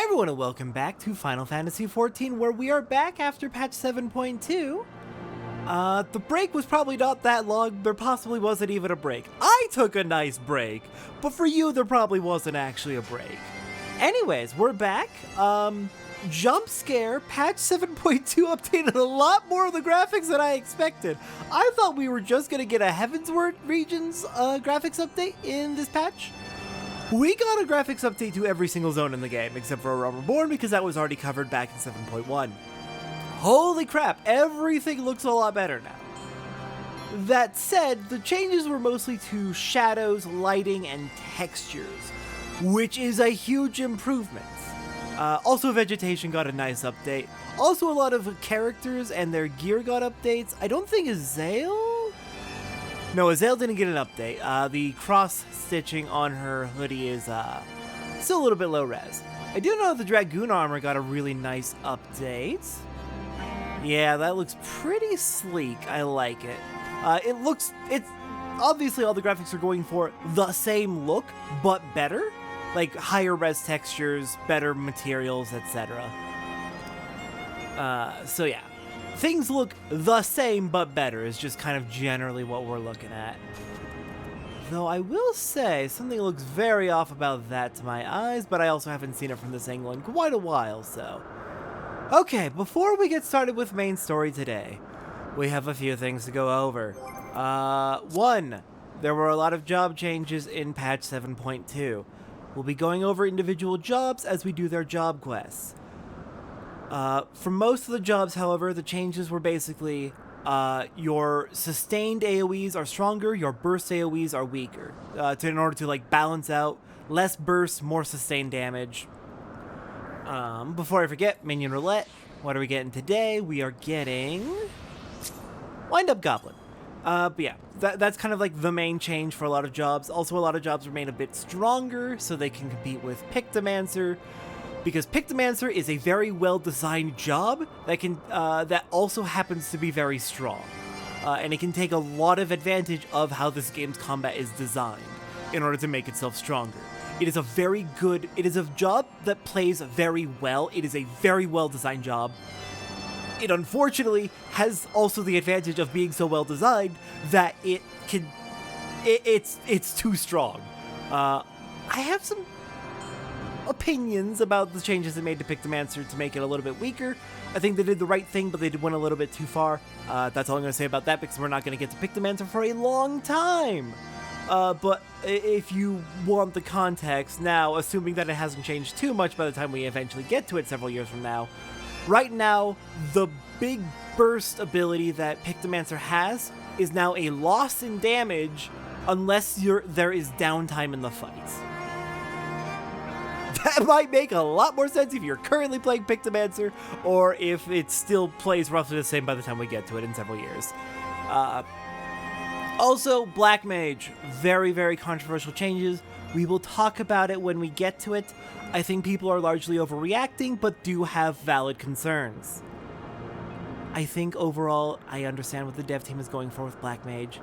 Hey everyone and welcome back to Final Fantasy XIV, where we are back after patch 7.2. The break was probably not that long, there possibly wasn't even a break. I took a nice break, but for you there probably wasn't actually a break. Anyways, we're back. Jump scare, patch 7.2 updated a lot more of the graphics than I expected. I thought we were just gonna get a Heavensward regions graphics update in this patch. We got a graphics update to every single zone in the game, except for Realm Reborn, because that was already covered back in 7.1. Holy crap, everything looks a lot better now. That said, the changes were mostly to shadows, lighting, and textures, which is a huge improvement. Also, vegetation got a nice update. Also, a lot of characters and their gear got updates. I don't think Azale? No, Azale didn't get an update. The cross-stitching on her hoodie is still a little bit low res. I do know the Dragoon armor got a really nice update. Yeah, that looks pretty sleek. I like it. It's obviously all the graphics are going for the same look, but better. Like higher res textures, better materials, etc. So yeah. Things look the same but better is just kind of generally what we're looking at. Though I will say, something looks very off about that to my eyes, but I also haven't seen it from this angle in quite a while, so... Okay, before we get started with main story today, we have a few things to go over. One, there were a lot of job changes in patch 7.2. We'll be going over individual jobs as we do their job quests. For most of the jobs, however, the changes were basically your sustained AoEs are stronger, your burst AoEs are weaker, in order to like balance out less burst, more sustained damage. Before I forget, Minion Roulette. What are we getting today? We are getting Wind Up Goblin. But yeah, that's kind of like the main change for a lot of jobs. Also, a lot of jobs were made a bit stronger so they can compete with Pictomancer. Because Pictomancer is a very well-designed job that also happens to be very strong. And it can take a lot of advantage of how this game's combat is designed in order to make itself stronger. It is a job that plays very well. It is a very well-designed job. It unfortunately has also the advantage of being so well-designed that it's too strong. I have some opinions about the changes they made to Pictomancer to make it a little bit weaker. I think they did the right thing, but they went a little bit too far. That's all I'm going to say about that, because we're not going to get to Pictomancer for a long time. But if you want the context now, assuming that it hasn't changed too much by the time we eventually get to it several years from now, right now, the big burst ability that Pictomancer has is now a loss in damage unless there is downtime in the fight. That might make a lot more sense if you're currently playing Pictomancer, or if it still plays roughly the same by the time we get to it in several years. Also, Black Mage, very, very controversial changes. We will talk about it when we get to it. I think people are largely overreacting, but do have valid concerns. I think overall, I understand what the dev team is going for with Black Mage.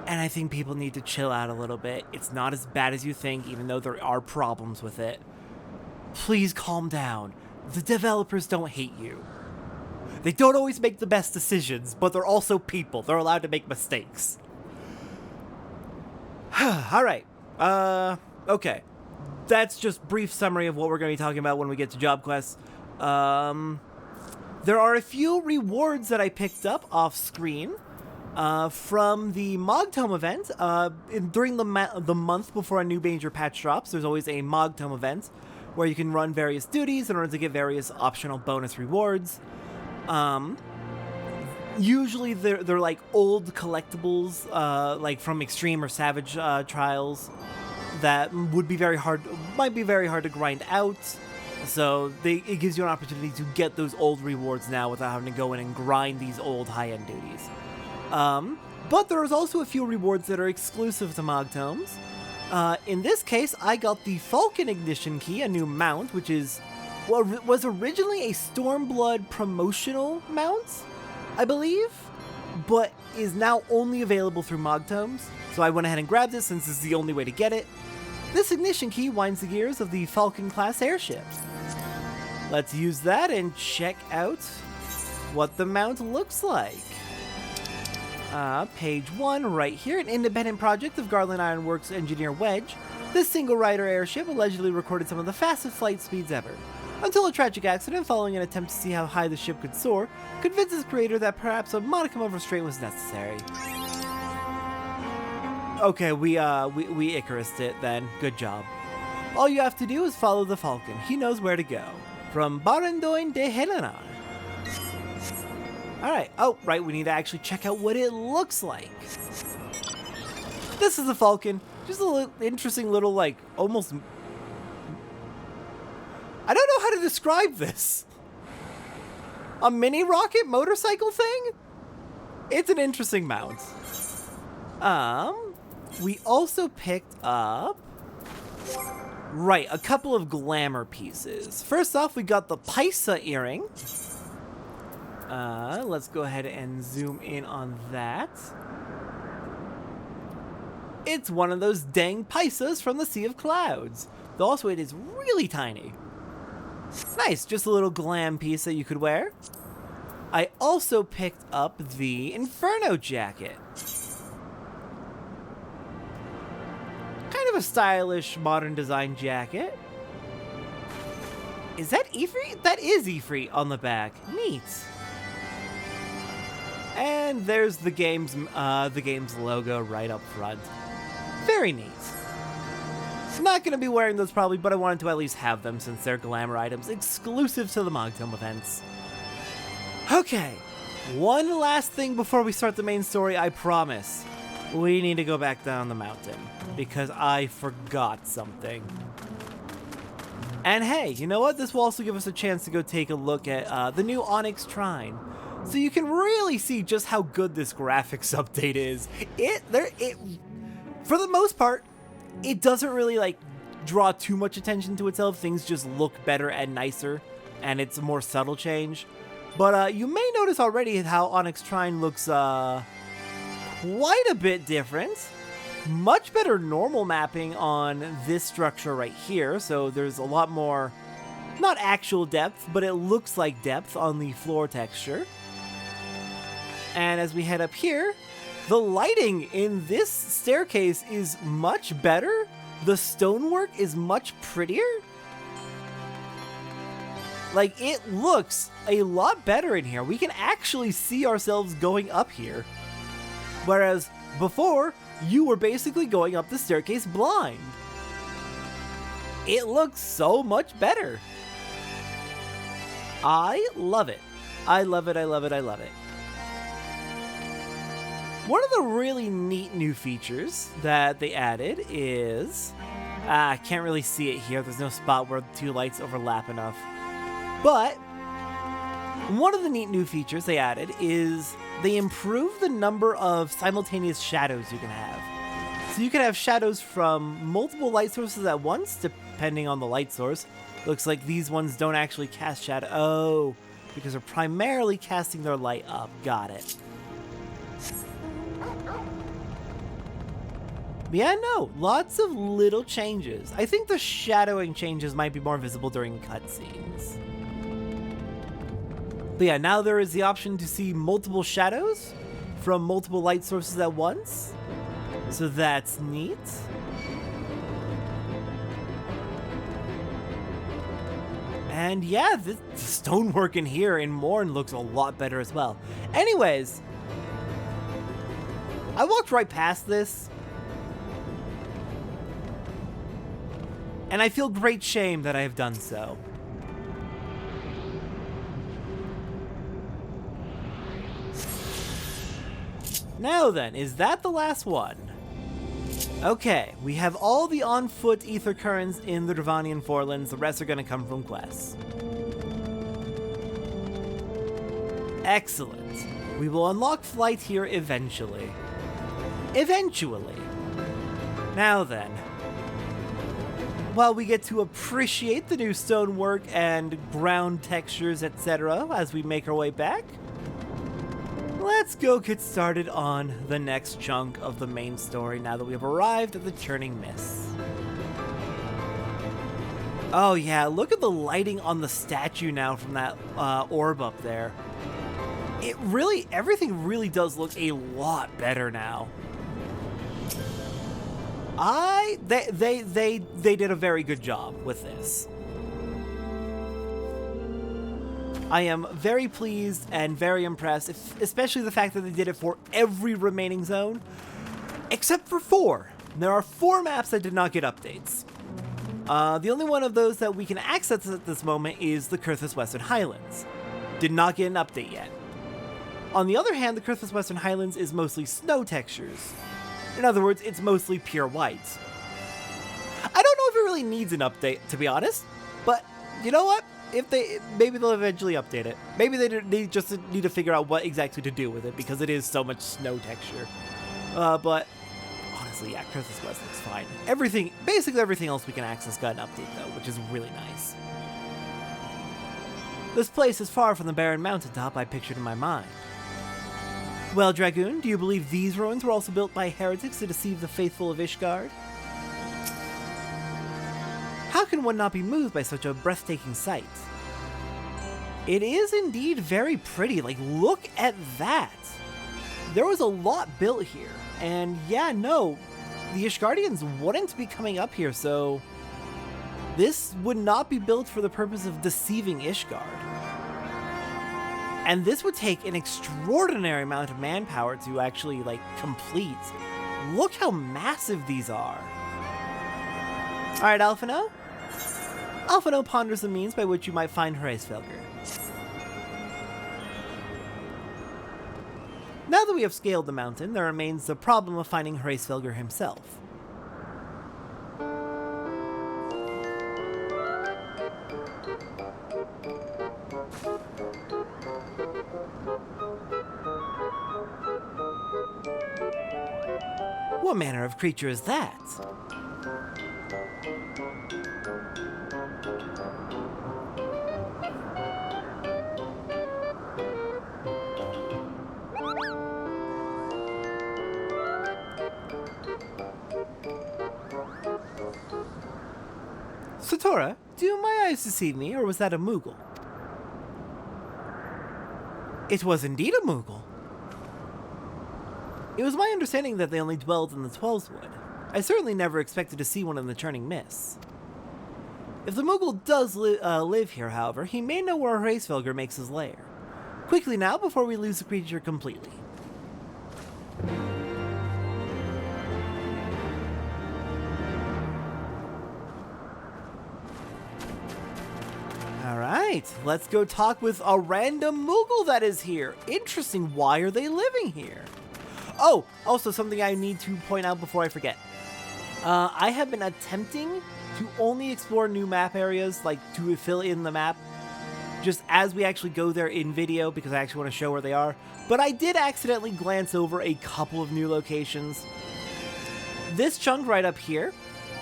And I think people need to chill out a little bit. It's not as bad as you think, even though there are problems with it. Please calm down. The developers don't hate you. They don't always make the best decisions, but they're also people. They're allowed to make mistakes. Alright. Okay. That's just brief summary of what we're going to be talking about when we get to job quests. There are a few rewards that I picked up off screen. From the Mogtome event, during the month before a new major patch drops, there's always a Mogtome event where you can run various duties in order to get various optional bonus rewards. Usually they're like old collectibles, like from Extreme or Savage trials that might be very hard to grind out. So it gives you an opportunity to get those old rewards now without having to go in and grind these old high-end duties. But there's also a few rewards that are exclusive to Mogtomes. In this case, I got the Falcon Ignition Key, a new mount, which was originally a Stormblood promotional mount, I believe, but is now only available through Mogtomes. So I went ahead and grabbed it since it's the only way to get it. This ignition key winds the gears of the Falcon-class airship. Let's use that and check out what the mount looks like. Page 1 right here, an independent project of Garland Ironworks engineer Wedge. This single-rider airship allegedly recorded some of the fastest flight speeds ever, until a tragic accident following an attempt to see how high the ship could soar convinced its creator that perhaps a modicum of restraint was necessary. Okay, we Icarused it then. Good job. All you have to do is follow the Falcon. He knows where to go. From Barandoin de Helena. Alright, oh, right, we need to actually check out what it looks like. This is the Falcon. Just a interesting little, like, almost... I don't know how to describe this. A mini rocket motorcycle thing? It's an interesting mount. We also picked up... Right, a couple of glamour pieces. First off, we got the Paisa earring. Let's go ahead and zoom in on that. It's one of those dang Paisas from the Sea of Clouds. Though also it is really tiny. Nice, just a little glam piece that you could wear. I also picked up the Inferno jacket. Kind of a stylish, modern design jacket. Is that Ifrit? That is Ifrit on the back. Neat. And there's the game's logo right up front. Very neat. I'm not going to be wearing those probably, but I wanted to at least have them since they're glamour items exclusive to the Mogtome events. Okay, one last thing before we start the main story, I promise. We need to go back down the mountain because I forgot something. And hey, you know what? This will also give us a chance to go take a look at the new Onyx Shrine. So you can really see just how good this graphics update is. For the most part, it doesn't really like draw too much attention to itself. Things just look better and nicer, and it's a more subtle change. But you may notice already how Onyx Shrine looks quite a bit different. Much better normal mapping on this structure right here, so there's a lot more, not actual depth, but it looks like depth on the floor texture. And as we head up here, the lighting in this staircase is much better. The stonework is much prettier. Like, it looks a lot better in here. We can actually see ourselves going up here. Whereas before, you were basically going up the staircase blind. It looks so much better. I love it. I love it, I love it, I love it. One of the really neat new features that they added is... I can't really see it here. There's no spot where the two lights overlap enough. But one of the neat new features they added is they improved the number of simultaneous shadows you can have. So you can have shadows from multiple light sources at once, depending on the light source. Looks like these ones don't actually cast shadow. Oh, because they're primarily casting their light up. Got it. Yeah, no, lots of little changes. I think the shadowing changes might be more visible during cutscenes. But yeah, now there is the option to see multiple shadows from multiple light sources at once. So that's neat. And yeah, the stonework in here in Morn looks a lot better as well. Anyways, I walked right past this. And I feel great shame that I have done so. Now then, is that the last one? Okay, we have all the on-foot Aether Currents in the Dravanian Forelands. The rest are going to come from quests. Excellent. We will unlock flight here eventually. Eventually. Now then. While we get to appreciate the new stonework and ground textures, etc. as we make our way back, let's go get started on the next chunk of the main story now that we have arrived at the Churning Mists. Oh yeah, look at the lighting on the statue now from that orb up there. Everything really does look a lot better now. They did a very good job with this. I am very pleased and very impressed, especially the fact that they did it for every remaining zone, except for 4. There are 4 maps that did not get updates. The only one of those that we can access at this moment is the Kurthus Western Highlands. Did not get an update yet. On the other hand, the Kurthus Western Highlands is mostly snow textures. In other words, it's mostly pure white. I don't know if it really needs an update, to be honest, but you know what? Maybe they'll eventually update it. Maybe they just need to figure out what exactly to do with it, because it is so much snow texture. But honestly, yeah, Kurthus West looks fine. Basically everything else we can access got an update though, which is really nice. This place is far from the barren mountaintop I pictured in my mind. Well, Dragoon, do you believe these ruins were also built by heretics to deceive the faithful of Ishgard? How can one not be moved by such a breathtaking sight? It is indeed very pretty. Like, look at that. There was a lot built here. And yeah, no, the Ishgardians wouldn't be coming up here, so this would not be built for the purpose of deceiving Ishgard. And this would take an extraordinary amount of manpower to actually, like, complete. Look how massive these are. Alright, Alphino. Alphino ponders the means by which you might find Hraesvelgr. Now that we have scaled the mountain, there remains the problem of finding Hraesvelgr himself. What manner of creature is that? Satora, do my eyes deceive me, or was that a Moogle? It was indeed a Moogle. It was my understanding that they only dwelled in the Twelveswood. I certainly never expected to see one in the Churning Mists. If the Moogle does live here, however, he may know where Hraesvelgr makes his lair. Quickly now, before we lose the creature completely. Alright, let's go talk with a random Moogle that is here. Interesting, why are they living here? Oh, also something I need to point out before I forget. I have been attempting to only explore new map areas, like to fill in the map, just as we actually go there in video, because I actually want to show where they are. But I did accidentally glance over a couple of new locations. This chunk right up here,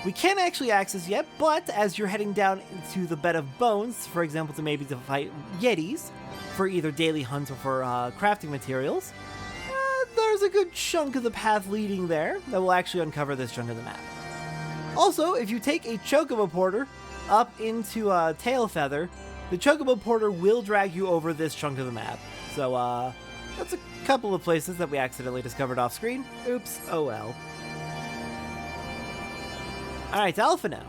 we can't actually access yet, but as you're heading down into the Bed of Bones, for example, to fight Yetis, for either daily hunts or for crafting materials, there's a good chunk of the path leading there that will actually uncover this chunk of the map. Also, if you take a Chocobo Porter up into Tailfeather, the Chocobo Porter will drag you over this chunk of the map. So, that's a couple of places that we accidentally discovered off screen. Oops, oh well. Alright, Alphino.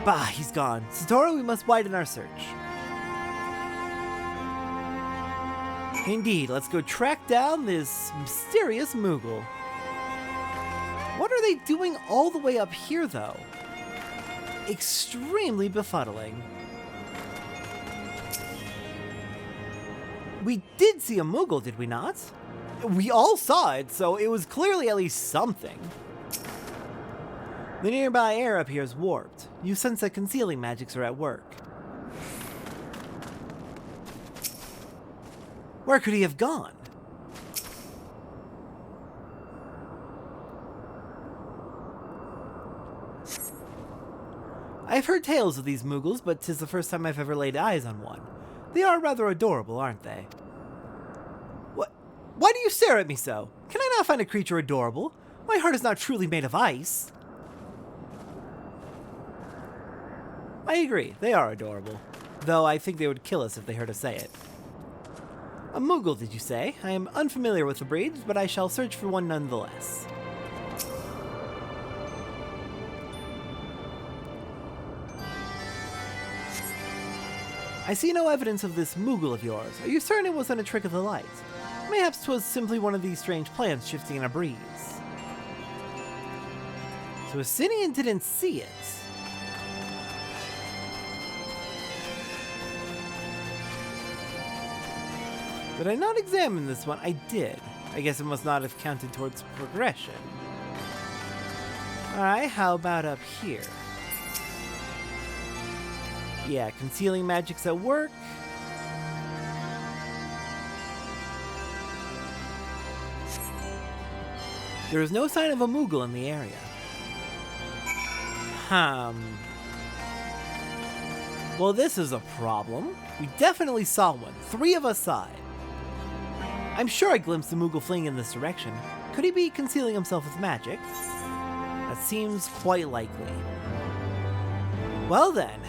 Bah, he's gone. Satora, we must widen our search. Indeed, let's go track down this mysterious Moogle. What are they doing all the way up here, though? Extremely befuddling. We did see a Moogle, did we not? We all saw it, so it was clearly at least something. The nearby air appears warped. You sense that concealing magics are at work. Where could he have gone? I've heard tales of these Moogles, but 'tis the first time I've ever laid eyes on one. They are rather adorable, aren't they? What? Why do you stare at me so? Can I not find a creature adorable? My heart is not truly made of ice. I agree, they are adorable. Though I think they would kill us if they heard us say it. A Moogle, did you say? I am unfamiliar with the breeds, but I shall search for one nonetheless. I see no evidence of this Moogle of yours. Are you certain it wasn't a trick of the light? Mayhaps 'twas simply one of these strange plants shifting in a breeze. So Asinian didn't see it. Did I not examine this one? I did. I guess it must not have counted towards progression. Alright, how about up here? Yeah, concealing magic's at work. There is no sign of a Moogle in the area. Well, this is a problem. We definitely saw one. 3 of us saw it. I'm sure I glimpsed a Moogle fleeing in this direction. Could he be concealing himself with magic? That seems quite likely. Well then.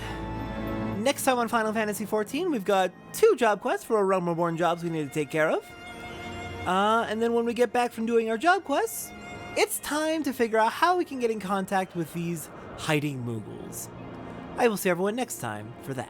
Next time on Final Fantasy XIV, we've got 2 job quests for our Realm Reborn jobs we need to take care of. And then when we get back from doing our job quests, it's time to figure out how we can get in contact with these hiding Moogles. I will see everyone next time for that.